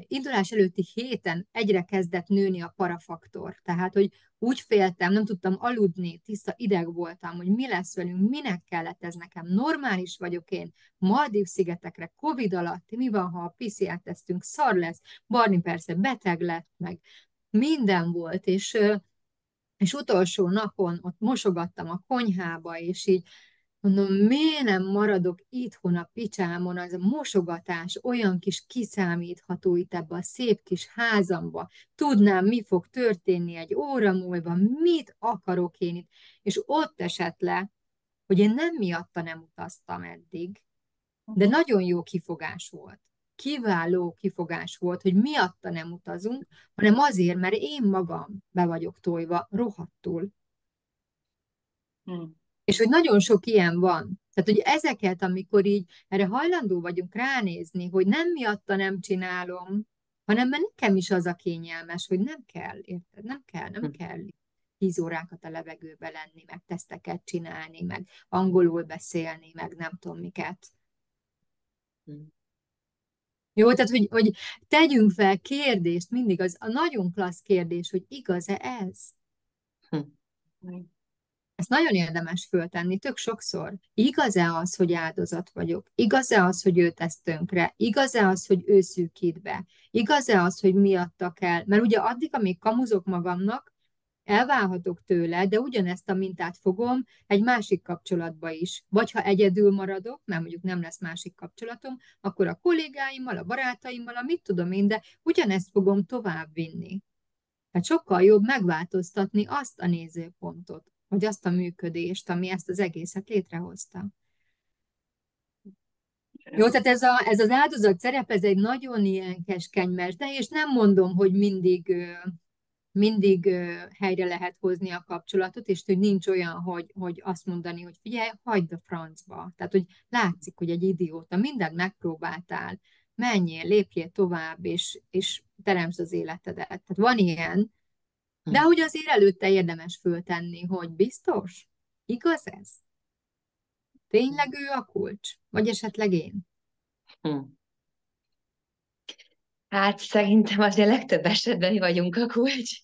indulás előtti héten egyre kezdett nőni a parafaktor. Tehát, hogy úgy féltem, nem tudtam aludni, tiszta ideg voltam, hogy mi lesz velünk, minek kellett ez nekem, normális vagyok én, Maldív-szigetekre, Covid alatt, mi van, ha a PCR-tesztünk szar lesz, Barni persze beteg lett, meg minden volt, és utolsó napon ott mosogattam a konyhába, és így mondom, miért nem maradok itthon a picsámon, az a mosogatás olyan kis kiszámítható itt ebbe a szép kis házamba, tudnám, mi fog történni egy óra múlva, mit akarok én itt, és ott esett le, hogy én nem miatta nem utaztam eddig, de nagyon jó kifogás volt. Kiváló kifogás volt, hogy miatta nem utazunk, hanem azért, mert én magam be vagyok tojva rohadtul. És hogy nagyon sok ilyen van. Tehát, hogy ezeket, amikor így erre hajlandó vagyunk ránézni, hogy nem miatta nem csinálom, hanem mert nekem is az a kényelmes, hogy nem kell, érted? Nem kell 10 órákat a levegőbe lenni, meg teszteket csinálni, meg angolul beszélni, meg nem tudom miket. Jó, tehát, hogy tegyünk fel kérdést, mindig az a nagyon klassz kérdés, hogy igaz-e ez? Ezt nagyon érdemes föltenni, tök sokszor. Igaz-e az, hogy áldozat vagyok? Igaz-e az, hogy ő tesz tönkre? Igaz-e az, hogy ő szűkít be? Igaz-e az, hogy miatta kell? Mert ugye addig, amíg kamuzok magamnak, elválhatok tőle, de ugyanezt a mintát fogom egy másik kapcsolatba is. Vagy ha egyedül maradok, mert mondjuk nem lesz másik kapcsolatom, akkor a kollégáimmal, a barátaimmal, a mit tudom én, de ugyanezt fogom továbbvinni. Tehát sokkal jobb megváltoztatni azt a nézőpontot, vagy azt a működést, ami ezt az egészet létrehozta. Jó, tehát ez az áldozat szerep, ez egy nagyon ilyen keskeny de és nem mondom, hogy mindig helyre lehet hozni a kapcsolatot, és hogy nincs olyan, hogy azt mondani, hogy figyelj, hagyd a francba. Tehát, hogy látszik, hogy egy idióta, mindent megpróbáltál, menjél, lépjél tovább, és teremtsd az életedet. Tehát van ilyen, de hogy azért előtte érdemes föltenni, hogy biztos? Igaz ez? Tényleg ő a kulcs? Vagy esetleg én? Hát szerintem azért legtöbb esetben mi vagyunk a kulcs.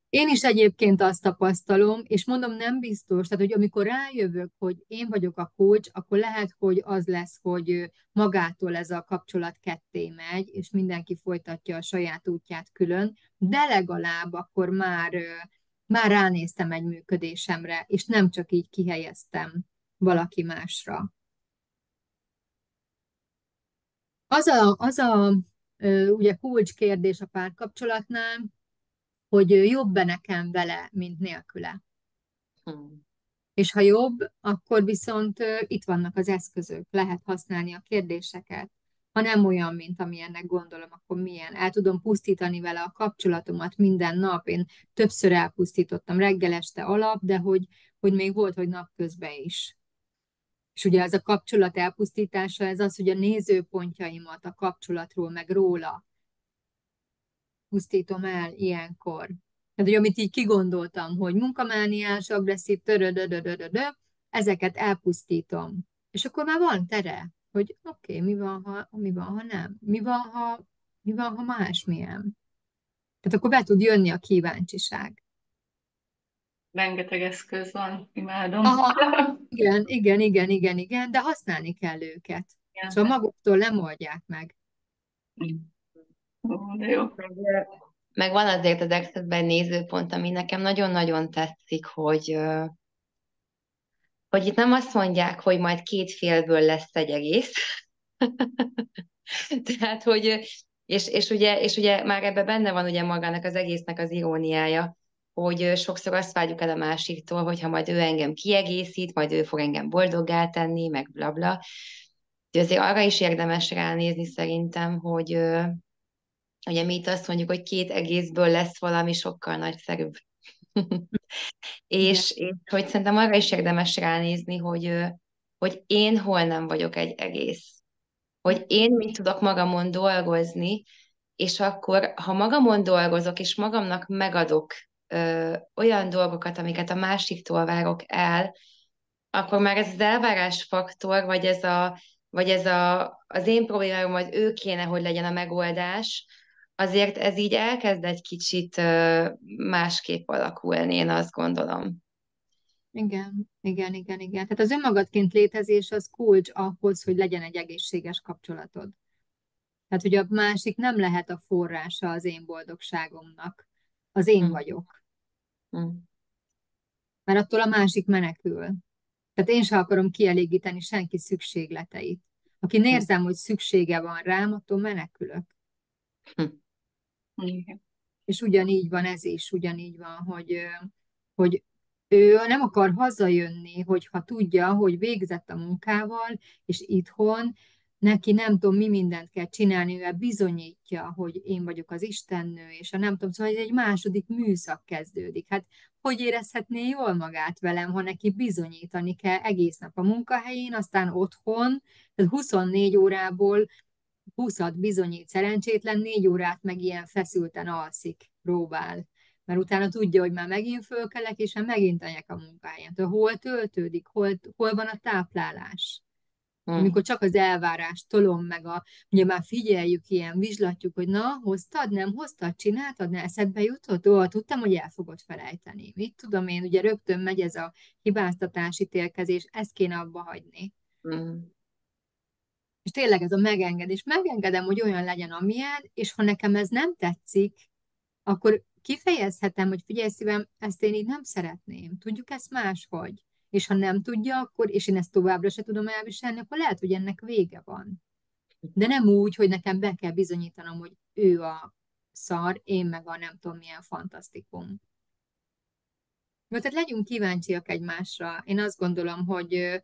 Én is egyébként azt tapasztalom, és mondom, nem biztos, tehát hogy amikor rájövök, hogy én vagyok a kulcs, akkor lehet, hogy az lesz, hogy magától ez a kapcsolat ketté megy, és mindenki folytatja a saját útját külön, de legalább akkor már ránéztem egy működésemre, és nem csak így kihelyeztem valaki másra. Ugye kulcskérdés a párkapcsolatnál, hogy jobb-e nekem vele, mint nélküle. És ha jobb, akkor viszont itt vannak az eszközök, lehet használni a kérdéseket. Ha nem olyan, mint amilyennek gondolom, akkor milyen? El tudom pusztítani vele a kapcsolatomat minden nap. Én többször elpusztítottam, reggel, este alap, de hogy még volt, hogy napközben is. És ugye ez a kapcsolat elpusztítása, ez az, hogy a nézőpontjaimat a kapcsolatról, meg róla pusztítom el ilyenkor. Tehát, hogy amit így kigondoltam, hogy munkamániás, agresszív, ezeket elpusztítom. És akkor már van tere, hogy oké, mi van, ha nem? Mi van, ha másmilyen? Tehát akkor be tud jönni a kíváncsiság. Rengeteg eszköz van, imádom. Aha, igen, igen, igen, igen, igen, de használni kell őket. Szóval Igen. maguktól nem oldják meg. Ó, de jó. Meg van azért az Access-ben nézőpont, ami nekem nagyon-nagyon tetszik, hogy itt nem azt mondják, hogy majd két félből lesz egy egész. Tehát, hogy, és ugye már ebben benne van ugye magának az egésznek az iróniája, hogy sokszor azt várjuk el a másiktól, hogy ha majd ő engem kiegészít, majd ő fog engem boldoggá tenni, meg blabla. De azért arra is érdemes ránézni szerintem, hogy ugye mi itt azt mondjuk, hogy két egészből lesz valami sokkal nagyszerűbb. Igen, És hogy szerintem arra is érdemes ránézni, hogy én hol nem vagyok egy egész. Hogy én mit tudok magamon dolgozni, és akkor, ha magamon dolgozok, és magamnak megadok olyan dolgokat, amiket a másiktól várok el, akkor már ez az elvárás faktor, az én problémám, vagy ő kéne, hogy legyen a megoldás, azért ez így elkezd egy kicsit másképp alakulni, én azt gondolom. igen, igen, igen, igen. Tehát az önmagadként létezés az kulcs ahhoz, hogy legyen egy egészséges kapcsolatod. Tehát, hogy a másik nem lehet a forrása az én boldogságomnak. Az én Mm, vagyok. mm, Mert attól a másik menekül. Tehát én sem akarom kielégíteni senki szükségleteit. Aki mm, érzem, hogy szüksége van rám, attól menekülök. mm, Igen. És ugyanígy van ez is, ugyanígy van, hogy ő nem akar hazajönni, hogyha tudja, hogy végzett a munkával, és itthon neki nem tudom, mi mindent kell csinálni, ő bizonyítja, hogy én vagyok az istennő, és a nem tudom, szóval egy második műszak kezdődik. Hát hogy érezhetné jól magát velem, ha neki bizonyítani kell egész nap a munkahelyén, aztán otthon, tehát 24 órából 20-at bizonyít szerencsétlen, 4 órát meg ilyen feszülten alszik, próbál. Mert utána tudja, hogy már megint fölkelek, és már megint anyek a munkáját. Hol töltődik, hol van a táplálás? mm. Amikor csak az elvárást tolom meg, ugye már figyeljük ilyen, vizslatjuk, hogy na, hoztad, nem hoztad, csináltad, ne eszedbe jutott? Ó, tudtam, hogy el fogod felejteni. Mit tudom én, ugye rögtön megy ez a hibáztatás, ítélkezés, ezt kéne abba hagyni. Mm. És tényleg ez a megengedés. Megengedem, hogy olyan legyen, amilyen, és ha nekem ez nem tetszik, akkor kifejezhetem, hogy figyelj szívem, ezt én így nem szeretném. Tudjuk ezt máshogy. És ha nem tudja, akkor, és én ezt továbbra se tudom elviselni, akkor lehet, hogy ennek vége van. De nem úgy, hogy nekem be kell bizonyítanom, hogy ő a szar, én meg a nem tudom milyen fantasztikum. Jó, tehát legyünk kíváncsiak egymásra. Én azt gondolom, hogy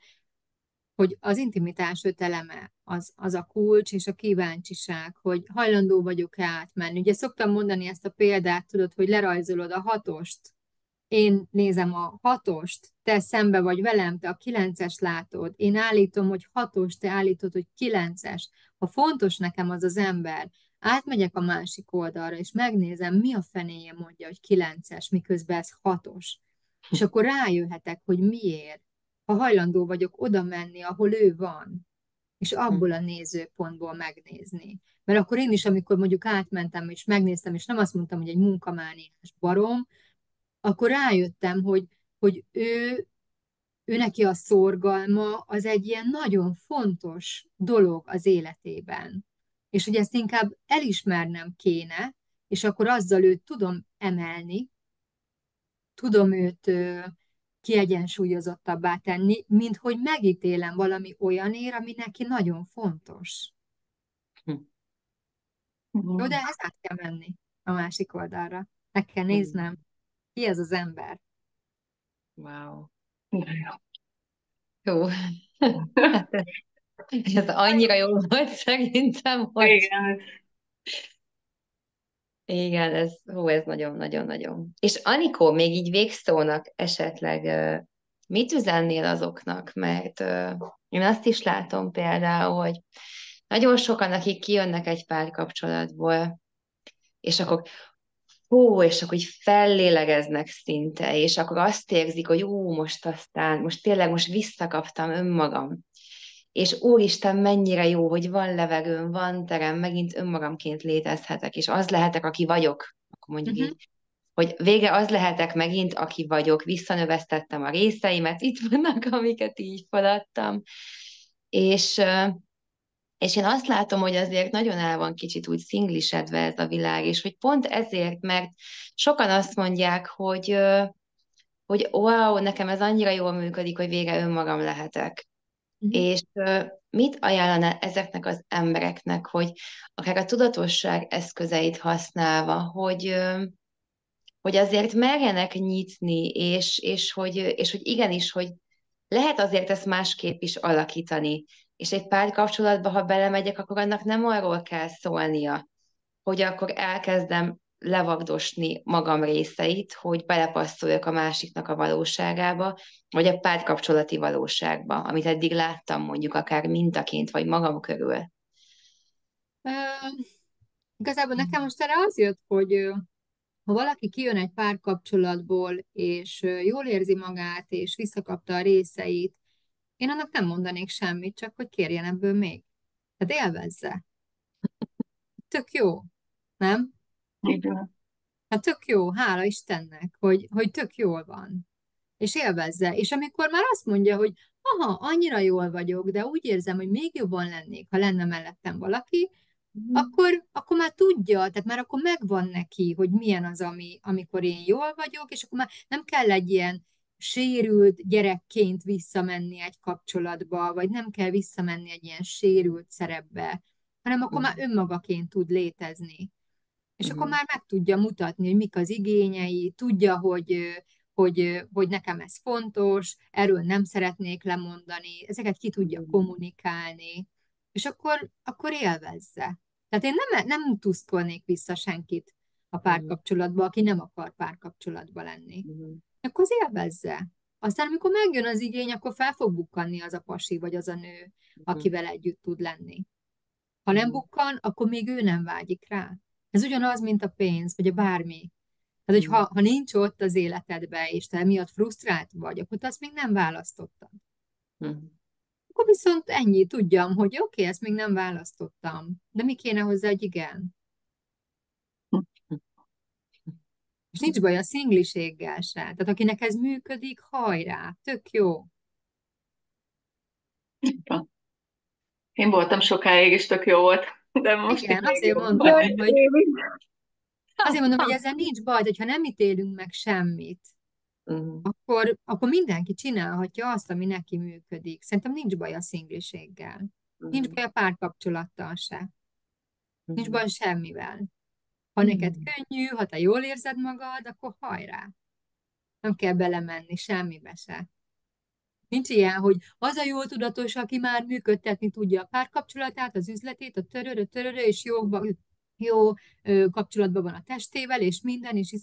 az intimitás 5 eleme az a kulcs és a kíváncsiság, hogy hajlandó vagyok átmenni. Ugye szoktam mondani ezt a példát, tudod, hogy lerajzolod a hatost, én nézem a hatost, te szembe vagy velem, te a 9-es látod, én állítom, hogy hatos, te állítod, hogy 9-es. Ha fontos nekem az az ember, átmegyek a másik oldalra, és megnézem, mi a fenéje mondja, hogy 9-es, miközben ez hatos. És akkor rájöhetek, hogy miért. Ha hajlandó vagyok oda menni, ahol ő van, és abból a nézőpontból megnézni. Mert akkor én is, amikor mondjuk átmentem, és megnéztem, és nem azt mondtam, hogy egy munkamániás barom, akkor rájöttem, hogy ő neki a szorgalma az egy ilyen nagyon fontos dolog az életében. És hogy ezt inkább elismernem kéne, és akkor azzal őt tudom emelni, tudom őt kiegyensúlyozottabbá tenni, mint hogy megítélem valami olyanért, ami neki nagyon fontos. Jó, de ezt át kell menni a másik oldalra. Meg kell Mm. néznem, ki ez az ember. Wow. De jó. Jó. Hát ez annyira jó volt szerintem, hogy Igen, igen, ez nagyon-nagyon-nagyon. És Anikó, még így végszónak esetleg mit üzennél azoknak? Mert én azt is látom például, hogy nagyon sokan, akik kijönnek egy párkapcsolatból, és akkor és akkor így fellélegeznek szinte, és akkor azt érzik, hogy most tényleg most visszakaptam önmagam. És úristen, mennyire jó, hogy van levegőm, van terem, megint önmagamként létezhetek, és az lehetek, aki vagyok. Akkor mondjuk Uh-huh. így, hogy vége az lehetek megint, aki vagyok, visszanövesztettem a részeimet, itt vannak, amiket így feladtam. És, és én azt látom, hogy azért nagyon el van kicsit úgy szinglisedve ez a világ, és hogy pont ezért, mert sokan azt mondják, hogy wow, nekem ez annyira jól működik, hogy vége önmagam lehetek. Uh-huh. És mit ajánlana ezeknek az embereknek, hogy akár a tudatosság eszközeit használva, hogy azért merjenek nyitni, és hogy igenis, hogy lehet azért ezt másképp is alakítani. És egy párkapcsolatba, ha belemegyek, akkor annak nem arról kell szólnia, hogy akkor elkezdem levagdosni magam részeit, hogy belepasszoljak a másiknak a valóságába, vagy a párkapcsolati valóságba, amit eddig láttam mondjuk akár mintaként, vagy magam körül. Igazából nekem most erre az jött, hogy ha valaki kijön egy párkapcsolatból, és jól érzi magát, és visszakapta a részeit, én annak nem mondanék semmit, csak hogy kérjen ebből még. Tehát élvezze. Tök jó, nem? igen. Hát tök jó, hála Istennek, hogy tök jól van. És élvezze. És amikor már azt mondja, hogy aha, annyira jól vagyok, de úgy érzem, hogy még jobban lennék, ha lenne mellettem valaki, akkor már tudja, tehát már akkor megvan neki, hogy milyen az, amikor én jól vagyok, és akkor már nem kell egy ilyen sérült gyerekként visszamenni egy kapcsolatba, vagy nem kell visszamenni egy ilyen sérült szerepbe, hanem akkor már önmagaként tud létezni. És akkor már meg tudja mutatni, hogy mik az igényei, tudja, hogy nekem ez fontos, erről nem szeretnék lemondani, ezeket ki tudja kommunikálni, és akkor élvezze. Tehát én nem tuszkolnék vissza senkit a párkapcsolatba, aki nem akar párkapcsolatba lenni. Akkor az élvezze. Aztán, amikor megjön az igény, akkor fel fog bukkanni az a pasi, vagy az a nő, akivel együtt tud lenni. Ha nem bukkan, akkor még ő nem vágyik rá. Ez ugyanaz, mint a pénz, vagy a bármi. Tehát, hogy ha nincs ott az életedben, és te emiatt frusztrált vagy, akkor te azt még nem választottad. Akkor viszont ennyi, tudjam, hogy oké, ezt még nem választottam, de mi kéne hozzá, hogy igen. És nincs baj a szingliséggel se. Tehát akinek ez működik, hajrá, tök jó. Én voltam sokáig, és tök jó volt, de most Igen, így még azért jobb. mondom, hogy ezzel nincs baj, hogyha nem ítélünk meg semmit, akkor mindenki csinálhatja azt, ami neki működik. Szerintem nincs baj a szingliséggel. Nincs baj a párkapcsolattal se. Nincs baj semmivel. Ha neked könnyű, ha te jól érzed magad, akkor hajrá. Nem kell belemenni semmibe se. Nincs ilyen, hogy az a jól tudatos, aki már működtetni tudja a párkapcsolatát, az üzletét, a törörö, és jó kapcsolatban van a testével, és minden, és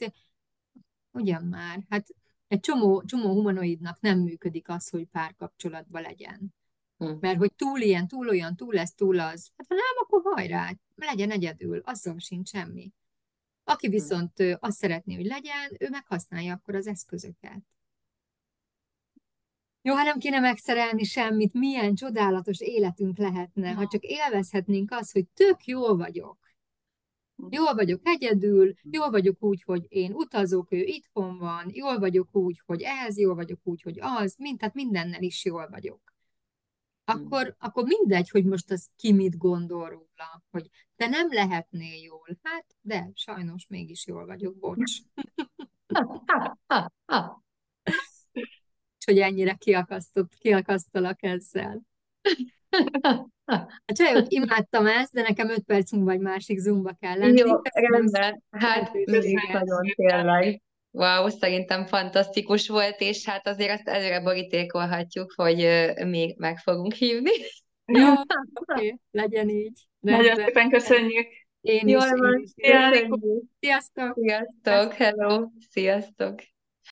ugyan már, hát egy csomó humanoidnak nem működik az, hogy párkapcsolatban legyen. Mert hogy túl ilyen, túl olyan, túl ez, túl az. Hát ha nem, akkor hajrá, legyen egyedül, azzal sincs semmi. Aki viszont azt szeretné, hogy legyen, ő meghasználja akkor az eszközöket. Jó, ha nem kéne megszerelni semmit, milyen csodálatos életünk lehetne, ha csak élvezhetnénk azt, hogy tök jól vagyok. Jól vagyok egyedül, jól vagyok úgy, hogy én utazok, ő itthon van, jól vagyok úgy, hogy ez, jól vagyok úgy, hogy az, tehát mindennel is jól vagyok. Akkor mindegy, hogy most az ki mit gondol róla, hogy te nem lehetnél jól. Hát, de sajnos mégis jól vagyok, bocs. Hogy ennyire kiakasztalak ezzel. A csajok, imádtam ezt, de nekem 5 perc múlva egy másik Zoomba kell lenni. Jó, Köszönöm rendben. Hát, Köszönöm nagyon szépen. nagyon szépen. tényleg. Wow, szerintem fantasztikus volt, és hát azért azt előre borítékolhatjuk, hogy még meg fogunk hívni. Jó, oké, legyen így. Nagyon Rendben. szépen köszönjük. Én is, Jól én van, is. Szia, Köszönöm. Anikó! köszönjük. Sziasztok! Sziasztok, hello, sziasztok.